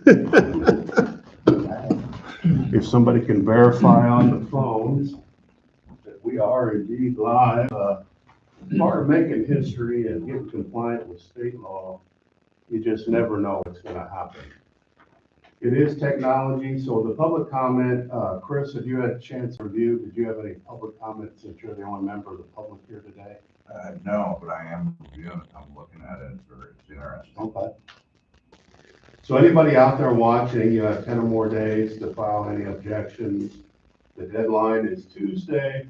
If somebody can verify on the phones that we are indeed live, part of making history and getting compliant with state law, you just never know what's gonna happen. It is technology, so the public comment, Chris, have you had a chance to review? Did you have any public comments since you're the only member of the public here today? No, but I am reviewing it. I'm looking at it. It's interesting. Okay. So anybody out there watching, you have 10 or more days to file any objections. The deadline is Tuesday,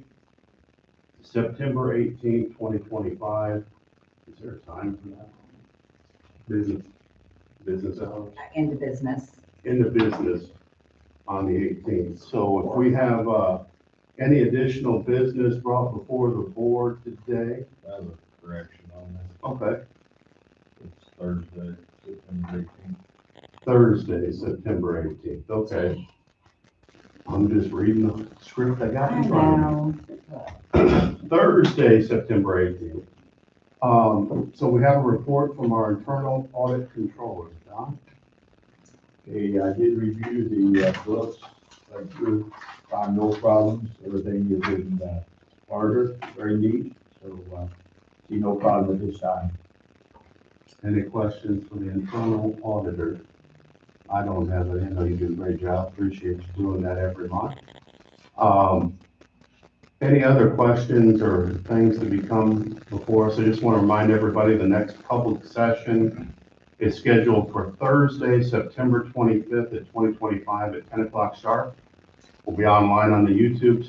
September 18th, 2025. Is there a time for that? Business hours? Into business. Into business on the 18th. So if we have any additional business brought before the board today. I have a correction on that. Okay. It's Thursday, September 18th. Thursday, September 18th. Okay. I'm just reading the script I got in front of me. Thursday, September 18th. So we have a report from our internal audit controller, Don. Okay, I did review the books, like you found no problems, everything is in order, very neat, so see no problem at this time. Any questions for the internal auditor? I don't have any. I know you do a great job. Appreciate you doing that every month. Any other questions or things to become before us? I just want to remind everybody the next public session is scheduled for Thursday, September 25th at 2025 at 10 o'clock sharp. We'll be online on the YouTube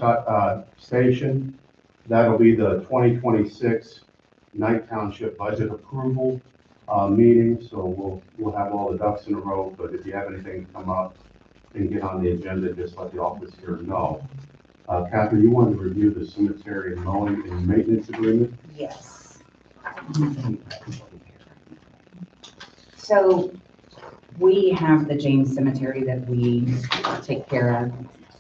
station. That'll be the 2026 Night Township budget approval meeting. So we'll have all the ducks in a row. But if you have anything to come up and get on the agenda, just let the office here know. Catherine, you wanted to review the cemetery and mowing and maintenance agreement? Yes. So we have the James Cemetery that we take care of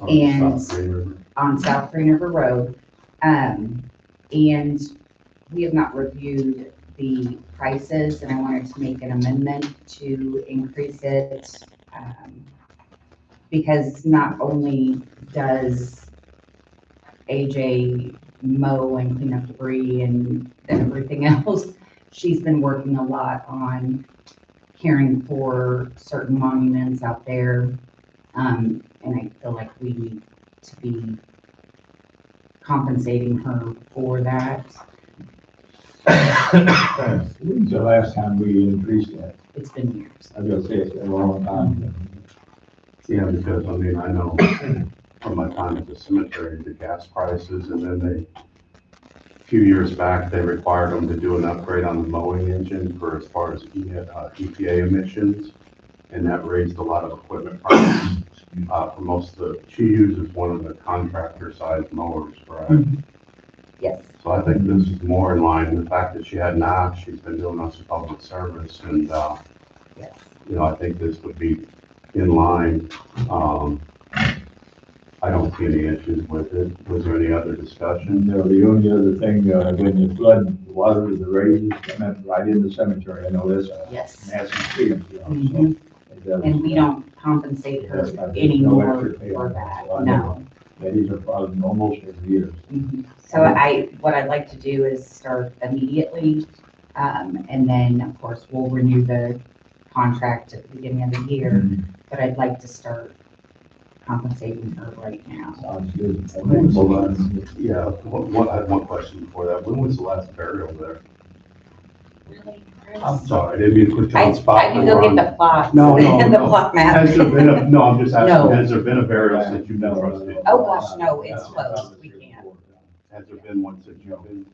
and on South Green River Road. And we have not reviewed the prices, and I wanted to make an amendment to increase it because not only does AJ mow and clean up debris and everything else, she's been working a lot on caring for certain monuments out there. And I feel like we need to be compensating her for that. When's the last time we increased that? It's been years. I was gonna say it's been a long time. Yeah, because I mean, I know from my time at the cemetery, the gas prices, and then a few years back, they required them to do an upgrade on the mowing engine for as far as EPA emissions. And that raised a lot of equipment prices. For most of the, she uses one of the contractor sized mowers, correct? Yes. So I think this is more in line with the fact that she had an app, she's been doing us a public service, and, Yes. you know, I think this would be in line. I don't see any issues with it. Was there any other discussion? No, the only other thing, when the flood, the water, the rains, went right in the cemetery, I know there's a Yes. massive stream, you know, Mhm. so. it does- And we don't compensate her Yes, there's no anymore extra pay for on that, so I no. know that these are probably almost every year. Mhm. So what I'd like to do is start immediately. And then, of course, we'll renew the contract at the beginning of the year, but I'd like to start compensating her right now. Sounds good. When was the last, yeah, I had one question before that. When was the last burial there? Really? I'm sorry, I didn't mean to put you on I the spot. can go get the plot. No, The no. plot map. Has there been a, no, I'm just No. asking, has there been a burial since you've been trustee? Oh, gosh, no, it's closed. We can't. Has there been one since you've been?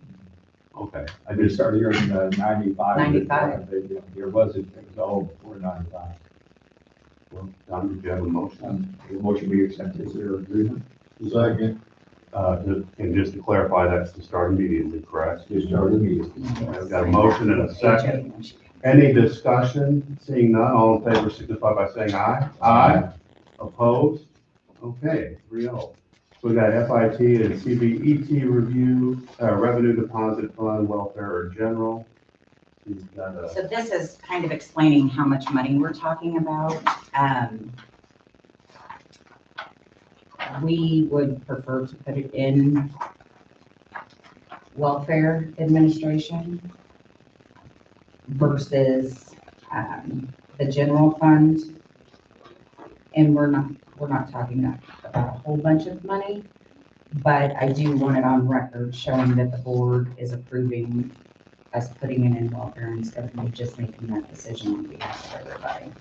Okay, I I just just started here in 95. 95. There was, it was all before 95. well, Don, did you have a motion? The motion we accepted their agreement, Second. And just to clarify, that's to start immediately, correct? they started immediately. I've got a motion and a second. Any discussion? Seeing none, all in favor signify by saying aye. Aye. Opposed? Okay, 3-0. So we got FIT and CBET review, revenue deposit fund, welfare or general. You've got a, So this is kind of explaining how much money we're talking about. We would prefer to put it in welfare administration versus, the general fund. And we're not talking about a whole bunch of money, but I do want it on record showing that the board is approving us putting it in welfare instead of me just making that decision on behalf of everybody.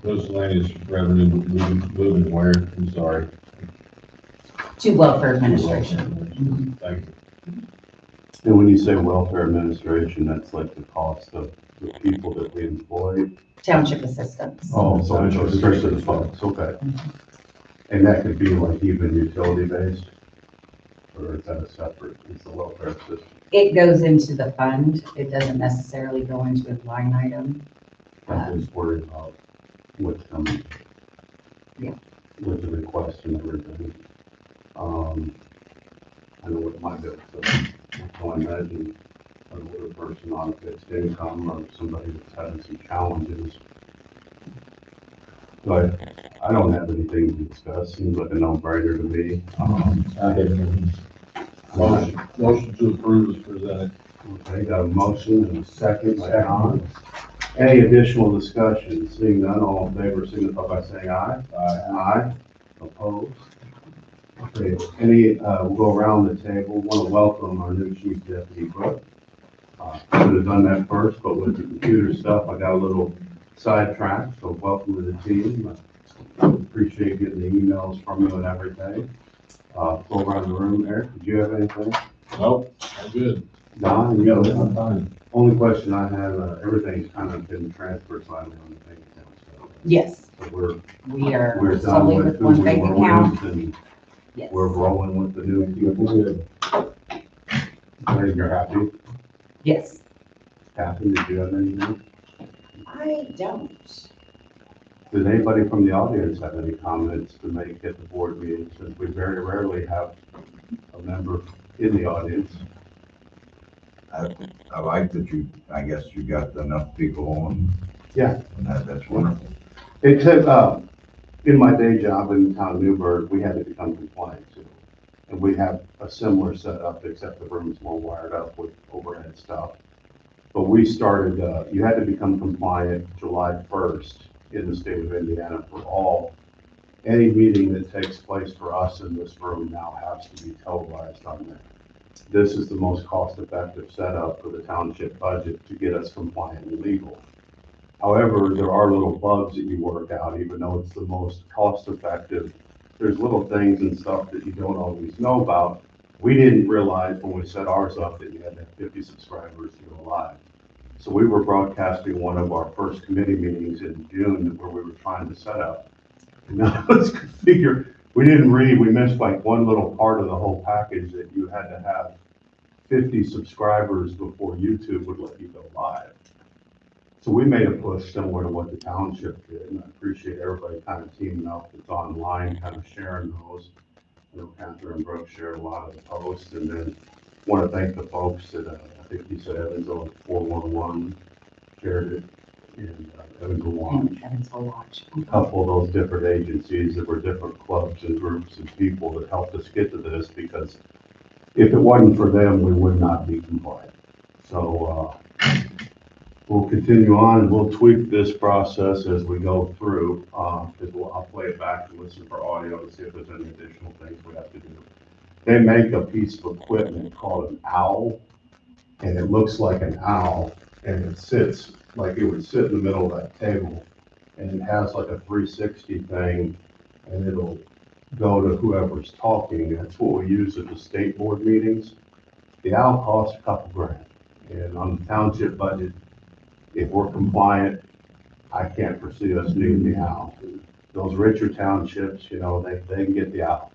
Miscellaneous revenue moving where, I'm sorry. To welfare administration. Thank you. and when you say welfare administration, that's like the cost of the people that we employ. Township assistance. Oh, so it's restricted to the folks, okay. And that could be like even utility based? Or is that a separate, is the welfare system? It goes into the fund. It doesn't necessarily go into a line item. I'm just worried about what's coming. Yeah. With the request and everything. I know what my bill, so I can imagine a older person on fixed income or somebody that's having some challenges. But I don't have anything to discuss, seems like a no-brainer to me. I have motion to approve is presented. Okay, got a motion and a second by Don. Any additional discussion? Seeing none, all in favor, signify by saying aye. Aye. Opposed? Okay, we'll go around the table. Want to welcome our new chief deputy, Brooke. Should have done that first, but with the computer stuff, I got a little sidetracked, so welcome to the team. I appreciate getting the emails from you and everything. Go around the room. Eric, did you have anything? Nope, I'm good. Don, you Yeah, got I'm anything? fine. Only question I have, everything's kind of been transferred finally on the bank account. So Yes, we're we are done solely with with who one we bank were account. with, and Yes. we're rolling with the new people. Good. You're happy? Yes. Kathy, did you have anything? I don't. Did anybody from the audience have any comments to make at the board meeting, since we very rarely have a member in the audience? I like that I guess you got enough people on. Yeah. And that's wonderful. Except, in my day job in the town of Newburgh, we had to become compliant too. And we have a similar setup, except the room's more wired up with overhead stuff. But we started, you had to become compliant July 1st in the state of Indiana for all. Any meeting that takes place for us in this room now has to be televised on there. This is the most cost-effective setup for the township budget to get us compliant and legal. However, there are little bugs that you work out, even though it's the most cost-effective. There's little things and stuff that you don't always know about. We didn't realize when we set ours up that you had to have 50 subscribers to go live. So we were broadcasting one of our first committee meetings in June where we were trying to set up. And now let's figure, we missed like one little part of the whole package, that you had to have 50 subscribers before YouTube would let you go live. So we made a push similar to what the township did, and I appreciate everybody kind of teaming up that's online, kind of sharing those. You know, Catherine and Brooke shared a lot of the posts, and then want to thank the folks that, I think you said Evansville 411 shared it, and Evansville Watch. And Evansville Watch. A couple of those different agencies that were different clubs and groups and people that helped us get to this, because if it wasn't for them, we would not be compliant. So, we'll continue on, and we'll tweak this process as we go through, because I'll play it back and listen for audio to see if there's any additional things we have to do. They make a piece of equipment called an owl, and it looks like an owl, and it sits like it would sit in the middle of that table, and it has like a 360 thing, and it'll go to whoever's talking. That's what we use at the state board meetings. The owl costs a couple grand, and on the township budget, if we're compliant, I can't foresee us needing the owl. Those richer townships, you know, they can get the owl.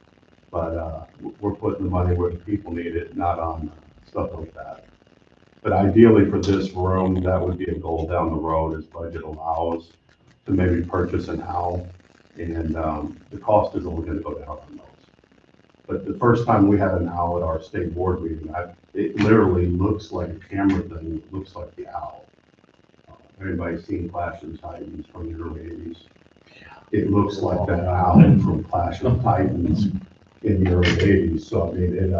But we're putting the money where the people need it, not on stuff like that. But ideally for this room, that would be a goal down the road as budget allows to maybe purchase an owl. And the cost is only gonna go down on those. But the first time we had an owl at our state board meeting, it literally looks like a camera thing, it looks like the owl. Everybody's seen Clash of Titans from the early 80s? It looks like that owl from Clash of Titans in the early 80s, so I mean,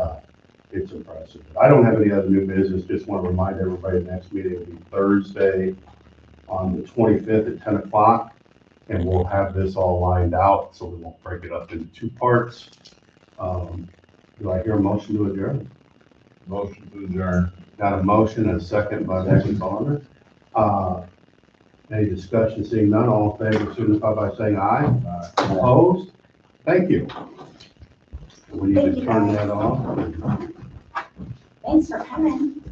it's impressive. I don't have any other new business, just want to remind everybody, the next meeting will be Thursday on the 25th at 10 o'clock, and we'll have this all lined out, so we won't break it up into two parts. Do I hear a motion to adjourn? Motion to adjourn. Got a motion and a second by Mr. Bonner. Any discussion? Seeing none, all in favor, signify by saying aye. Opposed? Thank you. We need Thank to you, turn guys. that off. Thanks for coming.